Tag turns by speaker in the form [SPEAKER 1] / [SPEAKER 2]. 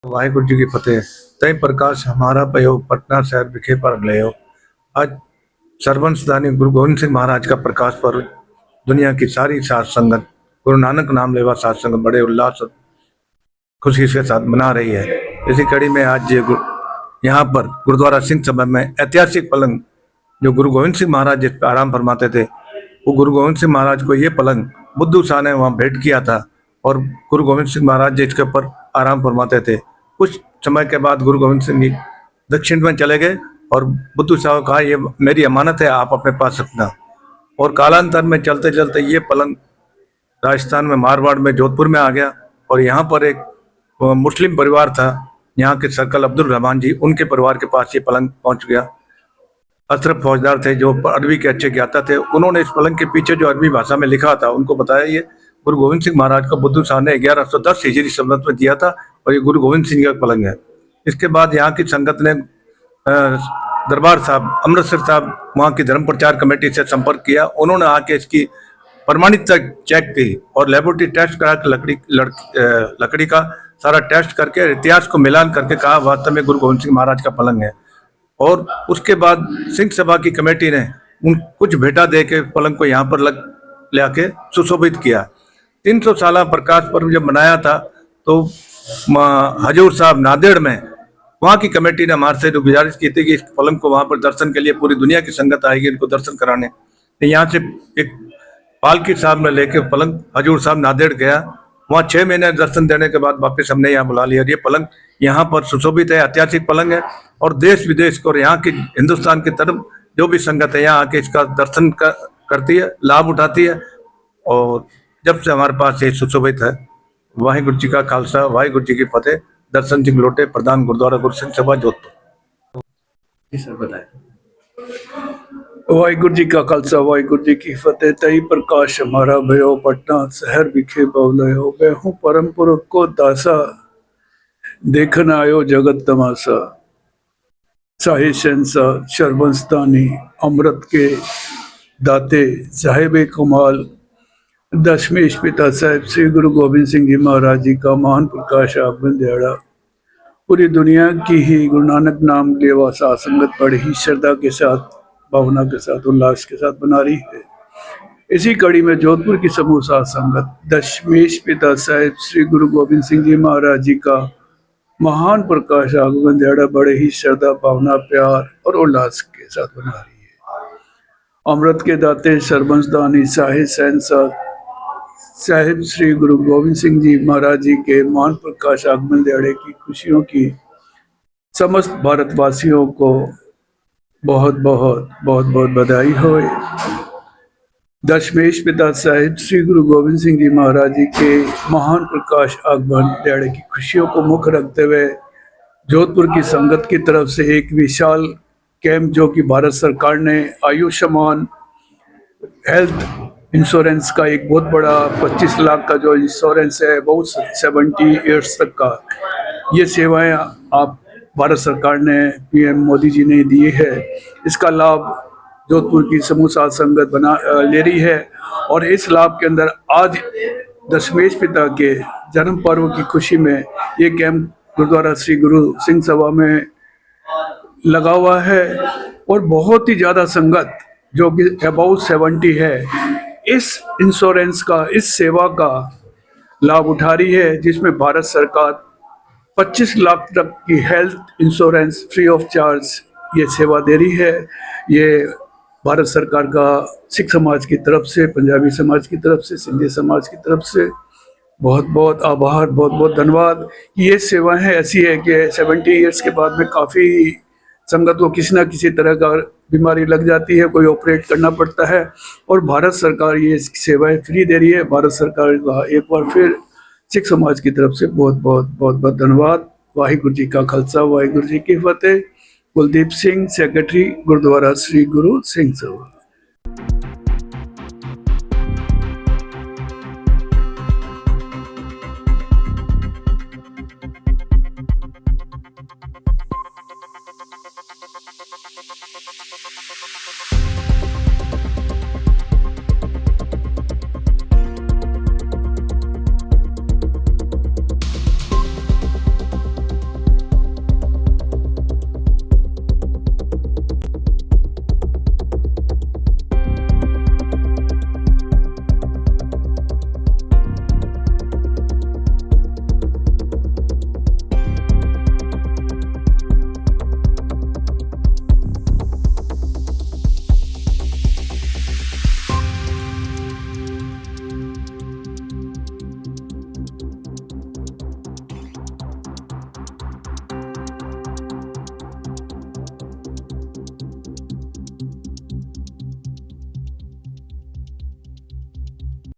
[SPEAKER 1] वाहिगुरु जी की फतेह। तय प्रकाश हमारा पयो पटना शहर विखे पर गयो। आज सर्वंशदानी गुरु गोविंद सिंह महाराज का प्रकाश पर्व दुनिया की सारी साध संगत गुरु नानक नाम लेवा साध संगत बड़े उल्लास और खुशी के साथ मना रही है। इसी कड़ी में आज यहाँ पर गुरुद्वारा सिंह सभा में ऐतिहासिक पलंग जो गुरु गोविंद सिंह महाराज जिस पर आराम फरमाते थे, वो गुरु गोविंद सिंह महाराज को ये पलंग बुद्धू शाह ने वहाँ भेंट किया था और गुरु गोविंद सिंह महाराज जी इसके ऊपर आराम फरमाते थे। कुछ समय के बाद गुरु गोविंद सिंह जी दक्षिण में चले गए और बुद्धू शाह को कहा, ये मेरी अमानत है, आप अपने पास रखना। और कालांतर में चलते चलते ये पलंग राजस्थान में मारवाड़ में जोधपुर में आ गया और यहाँ पर एक मुस्लिम परिवार था, यहाँ के सर्कल अब्दुल रहमान जी, उनके परिवार के पास ये पलंग पहुँच गया। अशरफ फौजदार थे जो अरबी के अच्छे ज्ञाता थे, उन्होंने इस पलंग के पीछे जो अरबी भाषा में लिखा था उनको बताया ये गुरु गोविंद सिंह महाराज को बुद्धू शाह ने 1110 हिजरी संवत में दिया था और ये गुरु गोविंद सिंह का पलंग है। इसके बाद यहाँ की संगत ने दरबार साहब अमृतसर साहब वहाँ की धर्म प्रचार कमेटी से संपर्क किया। उन्होंने आके इसकी प्रमाणिकता चेक की और लेबोरेटरी टेस्ट करा के लकड़ी का सारा टेस्ट करके इतिहास को मिलान करके कहा वास्तव में गुरु गोविंद सिंह महाराज का पलंग है। और उसके बाद सिंह सभा की कमेटी ने उन कुछ भेंटा दे के पलंग को यहाँ पर ले आके सुशोभित किया। 300 साल प्रकाश पर्व जब मनाया था तो हजूर साहब नांदेड़ में वहाँ की कमेटी ने हमारे से गुजारिश की थी कि इस पलंग को वहाँ पर दर्शन के लिए पूरी दुनिया की संगत आएगी इनको दर्शन कराने। तो यहाँ से एक पालकी साहब में लेके पलंग हजूर साहब नांदेड़ गया, वहाँ 6 महीने दर्शन देने के बाद वापस हमने यहाँ बुला लिया। ये पलंग यहाँ पर सुशोभित है, ऐतिहासिक पलंग है और देश विदेश को और यहाँ की हिंदुस्तान की तरफ जो भी संगत है यहाँ आके इसका दर्शन करती है, लाभ उठाती है। और जब से हमारे पास ये सुशोभित है, वाहिगुरु जी का खालसा वाहिगुरु जी की फतेह। दर्शन सिंह लोटे, प्रधान गुरुद्वारा गुरु सिंह सभा जोधपुर।
[SPEAKER 2] जी सर बताएं। वाहिगुरु जी का खालसा वाहिगुरु जी की फतेह। तई प्रकाश हमारा भयो पटना शहर विखे बवलयो। बेहू परम पुरख को दासा देखन आयो जगत तमाशा। शाही शहंशाह शर्वंशदानी अमृत के दाते साहिब कमाल दशमेश पिता साहब श्री गुरु गोविंद सिंह जी महाराज जी का महान प्रकाश आगमन दिहाड़ा पूरी दुनिया की ही गुरु नानक नाम लेवा साध संगत बड़ी ही श्रद्धा के साथ, भावना के साथ, उल्लास के साथ बना रही है। इसी कड़ी में जोधपुर की समूह साध संगत दशमेश पिता साहब श्री गुरु गोविंद सिंह जी महाराज जी का महान प्रकाश आगमन दिहाड़ा बड़े ही श्रद्धा, भावना, प्यार और उल्लास के साथ बना रही है। अमृत के दाते सर्वंशदानी शाही शहंशाह साहिब श्री गुरु गोविंद सिंह जी महाराज जी के महान प्रकाश आगमन दिहाड़े की खुशियों की समस्त भारतवासियों को बहुत बहुत बहुत बहुत बधाई हो। दशमेश पिता साहिब श्री गुरु गोविंद सिंह जी महाराज जी के महान प्रकाश आगमन दिहाड़े की खुशियों को मुख्य रखते हुए जोधपुर की संगत की तरफ से एक विशाल कैंप जो कि भारत सरकार ने आयुष्मान हेल्थ इंश्योरेंस का एक बहुत बड़ा 25 लाख का जो इंश्योरेंस है वो 70 ईयर्स तक का, ये सेवाएं आप भारत सरकार ने पीएम मोदी जी ने दी है। इसका लाभ जोधपुर की समूह साध संगत ले रही है और इस लाभ के अंदर आज दशमेश पिता के जन्म पर्व की खुशी में ये कैंप गुरुद्वारा श्री गुरु सिंह सभा में लगा हुआ है और बहुत ही ज़्यादा संगत जो कि अबाउट 70 है इस इंश्योरेंस का, इस सेवा का लाभ उठा रही है, जिसमें भारत सरकार 25 लाख तक की health insurance free of charge ये सेवा दे रही है। ये भारत सरकार का सिख समाज की तरफ से, पंजाबी समाज की तरफ से, सिंधी समाज की तरफ से बहुत बहुत आभार, बहुत बहुत धन्यवाद। ये सेवाएं ऐसी है कि 70 ईयर्स के बाद में काफ़ी संगत को किसी न किसी तरह का बीमारी लग जाती है, कोई ऑपरेट करना पड़ता है और भारत सरकार ये सेवाएं फ्री दे रही है। भारत सरकार का एक बार फिर सिख समाज की तरफ से बहुत बहुत बहुत बहुत धन्यवाद। वाहिगुरु जी का खालसा वाहिगुरु जी की फतेह। कुलदीप सिंह, सेक्रेटरी गुरुद्वारा श्री गुरु सिंह सभा।